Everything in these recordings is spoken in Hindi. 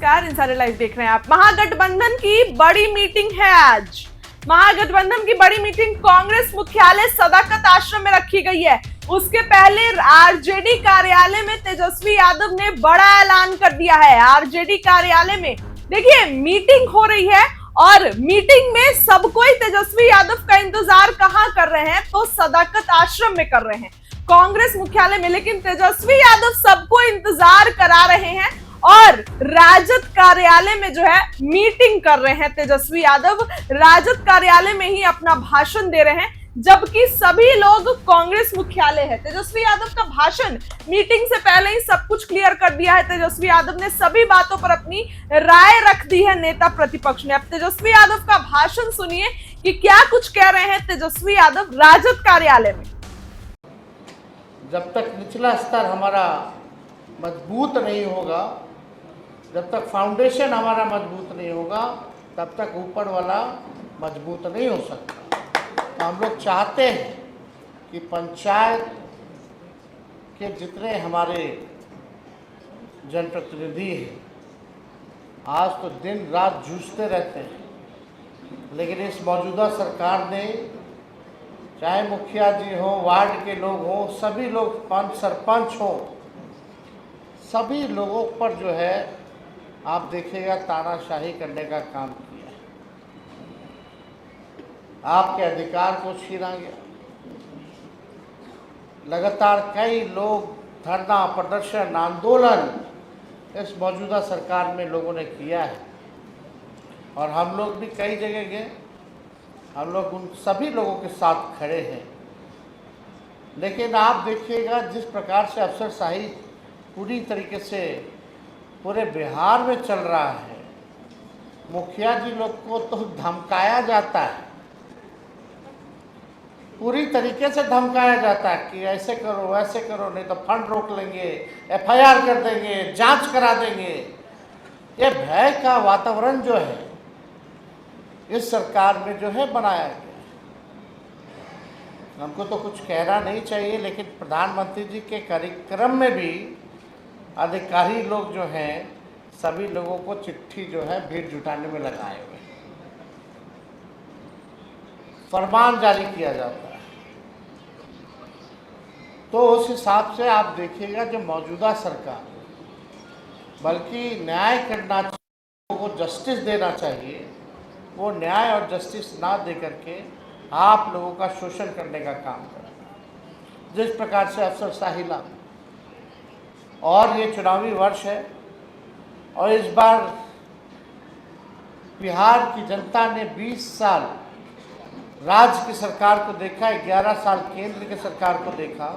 नमस्कार, इंसाइडर लाइव देख रहे हैं आप। महागठबंधन की बड़ी मीटिंग है आज। महागठबंधन की बड़ी मीटिंग कांग्रेस मुख्यालय सदाकत आश्रम में रखी गई है। उसके पहले आरजेडी कार्यालय में तेजस्वी यादव ने बड़ा ऐलान कर दिया है। आरजेडी कार्यालय में देखिए मीटिंग हो रही है और मीटिंग में सब कोई तेजस्वी यादव का इंतजार कहां कर रहे हैं, तो सदाकत आश्रम में कर रहे हैं, कांग्रेस मुख्यालय में। लेकिन तेजस्वी यादव सबको इंतजार करा रहे हैं और राजद कार्यालय में जो है मीटिंग कर रहे हैं। तेजस्वी यादव राजद कार्यालय में ही अपना भाषण दे रहे हैं, जबकि सभी लोग कांग्रेस मुख्यालय है। तेजस्वी यादव का भाषण मीटिंग से पहले ही सब कुछ क्लियर कर दिया है। तेजस्वी यादव ने सभी बातों पर अपनी राय रख दी है नेता प्रतिपक्ष ने। अब तेजस्वी यादव का भाषण सुनिए कि क्या कुछ कह रहे हैं तेजस्वी यादव राजद कार्यालय में। जब तक निचला स्तर हमारा मजबूत नहीं होगा, जब तक फाउंडेशन हमारा मजबूत नहीं होगा, तब तक ऊपर वाला मजबूत नहीं हो सकता। तो हम लोग चाहते हैं कि पंचायत के जितने हमारे जनप्रतिनिधि हैं, आज तो दिन रात जूझते रहते हैं, लेकिन इस मौजूदा सरकार ने, चाहे मुखिया जी हो, वार्ड के लोग हों, सभी लोग, पंच सरपंच हों, सभी लोगों पर जो है आप देखिएगा तानाशाही करने का काम किया है। आपके अधिकार को छीना गया। लगातार कई लोग धरना, प्रदर्शन, आंदोलन इस मौजूदा सरकार में लोगों ने किया है और हम लोग भी कई जगह गए। हम लोग उन सभी लोगों के साथ खड़े हैं। लेकिन आप देखिएगा जिस प्रकार से अफसरशाही पूरी तरीके से पूरे बिहार में चल रहा है, मुखिया जी लोग को तो धमकाया जाता है, पूरी तरीके से धमकाया जाता है कि ऐसे करो वैसे करो, नहीं तो फंड रोक लेंगे, एफआईआर कर देंगे, जांच करा देंगे। ये भय का वातावरण जो है इस सरकार में जो है बनाया गया। हमको तो कुछ कहना नहीं चाहिए, लेकिन प्रधानमंत्री जी के कार्यक्रम में भी अधिकारी लोग जो हैं सभी लोगों को चिट्ठी जो है भीड़ जुटाने में लगाए हुए, फरमान जारी किया जाता है। तो उस हिसाब से आप देखिएगा जो मौजूदा सरकार बल्कि न्याय करना चाहिए, लोगों को जस्टिस देना चाहिए, वो न्याय और जस्टिस ना दे करके आप लोगों का शोषण करने का काम कर रहा है। जिस प्रकार से अफसरशाही लागू, और ये चुनावी वर्ष है और इस बार बिहार की जनता ने 20 साल राज्य की सरकार को देखा, 11 साल केंद्र की सरकार को देखा,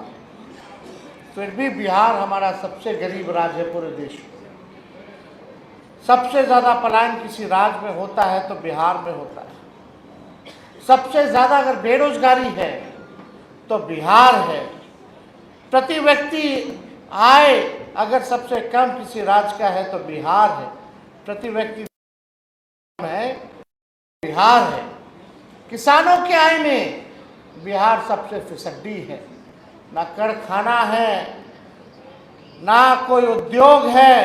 फिर भी बिहार हमारा सबसे गरीब राज्य है पूरे देश में। सबसे ज़्यादा पलायन किसी राज्य में होता है तो बिहार में होता है। सबसे ज़्यादा अगर बेरोजगारी है तो बिहार है। प्रति व्यक्ति आय अगर सबसे कम किसी राज्य का है तो बिहार है। प्रति व्यक्ति है बिहार है। किसानों की आय में बिहार सबसे फिसड्डी है। ना कारखाना है, ना कोई उद्योग है,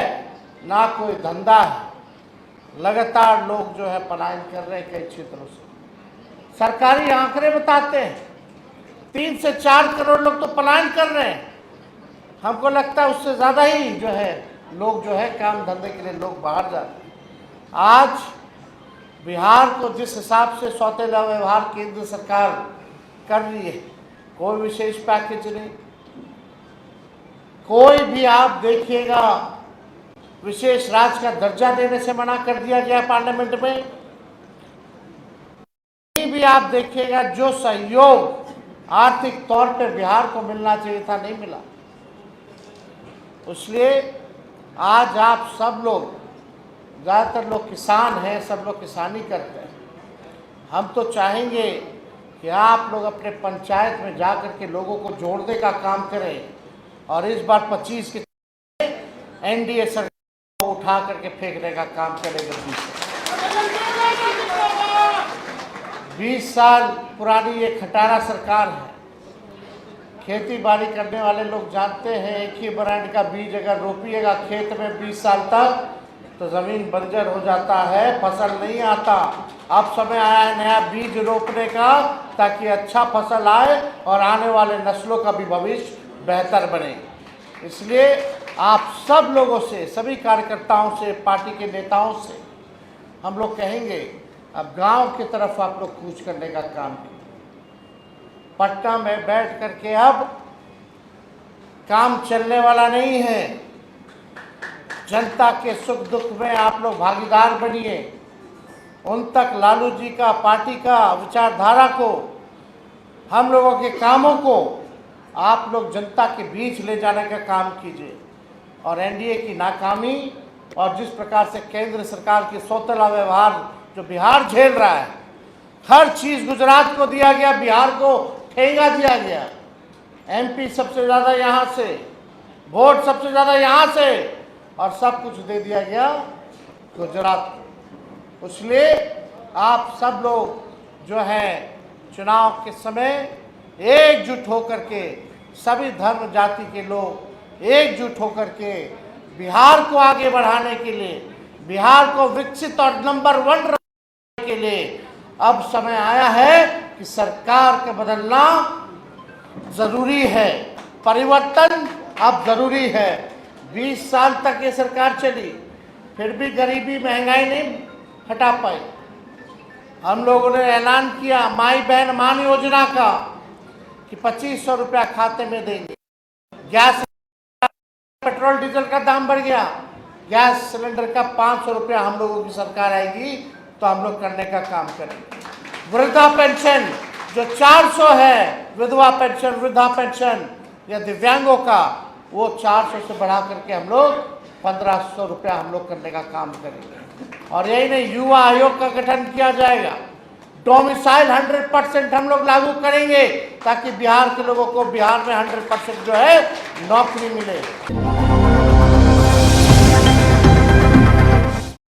ना कोई धंधा है। लगातार लोग जो है पलायन कर रहे हैं कई क्षेत्रों से। सरकारी आंकड़े बताते हैं 3 से 4 करोड़ लोग तो पलायन कर रहे हैं। हमको लगता है उससे ज़्यादा ही जो है लोग जो है काम धंधे के लिए लोग बाहर जाते हैं। आज बिहार को जिस हिसाब से सौतेला व्यवहार केंद्र सरकार कर रही है, कोई विशेष पैकेज नहीं, कोई भी आप देखिएगा विशेष राज्य का दर्जा देने से मना कर दिया गया पार्लियामेंट में। कहीं भी आप देखिएगा जो सहयोग आर्थिक तौर पे बिहार को मिलना चाहिए था नहीं मिला। इसलिए आज आप सब लोग, ज़्यादातर लोग किसान हैं, सब लोग किसानी करते हैं। हम तो चाहेंगे कि आप लोग अपने पंचायत में जा कर के लोगों को जोड़ने का काम करें और इस बार 25 के एनडीए सरकार को उठा करके फेंकने का काम करेंगे। 20 साल पुरानी ये खटारा सरकार है। खेती बाड़ी करने वाले लोग जानते हैं, एक ही ब्रांड का बीज अगर रोपिएगा खेत में 20 साल तक तो ज़मीन बंजर हो जाता है, फसल नहीं आता। अब समय आया है नया बीज रोपने का, ताकि अच्छा फसल आए और आने वाले नस्लों का भी भविष्य बेहतर बने। इसलिए आप सब लोगों से, सभी कार्यकर्ताओं से, पार्टी के नेताओं से हम लोग कहेंगे, अब गांव की तरफ आप लोग कूच करने का काम कीजिए। पटना में बैठ करके अब काम चलने वाला नहीं है। जनता के सुख दुख में आप लोग भागीदार बनिए। उन तक लालू जी का, पार्टी का विचारधारा को, हम लोगों के कामों को आप लोग जनता के बीच ले जाने का काम कीजिए। और एनडीए की नाकामी और जिस प्रकार से केंद्र सरकार की सौतेला व्यवहार जो बिहार झेल रहा है, हर चीज़ गुजरात को दिया गया, बिहार को ठेंगा दिया गया। एमपी सबसे ज़्यादा यहाँ से, वोट सबसे ज़्यादा यहाँ से, और सब कुछ दे दिया गया गुजरात को। इसलिए आप सब लोग जो हैं चुनाव के समय एकजुट होकर के, सभी धर्म जाति के लोग एकजुट होकर के बिहार को आगे बढ़ाने के लिए, बिहार को विकसित और नंबर 1 रखने के लिए अब समय आया है कि सरकार का बदलना जरूरी है। परिवर्तन अब जरूरी है। 20 साल तक ये सरकार चली, फिर भी गरीबी महंगाई नहीं हटा पाई। हम लोगों ने ऐलान किया माई बहन मान योजना का कि 2500 रुपया खाते में देंगे। गैस, पेट्रोल डीजल का दाम बढ़ गया, गैस सिलेंडर का 500 रुपया हम लोगों की सरकार आएगी तो हम लोग करने का काम करेंगे। वृद्धा पेंशन जो 400 है, विधवा पेंशन, वृद्धा पेंशन या दिव्यांगों का, वो 400 से बढ़ा करके हम लोग 1500 रुपया हम लोग करने का काम करेंगे। और यही नहीं, युवा आयोग का गठन किया जाएगा। डोमिसाइल 100% हम लोग लागू करेंगे, ताकि बिहार के लोगों को बिहार में 100% जो है नौकरी मिले।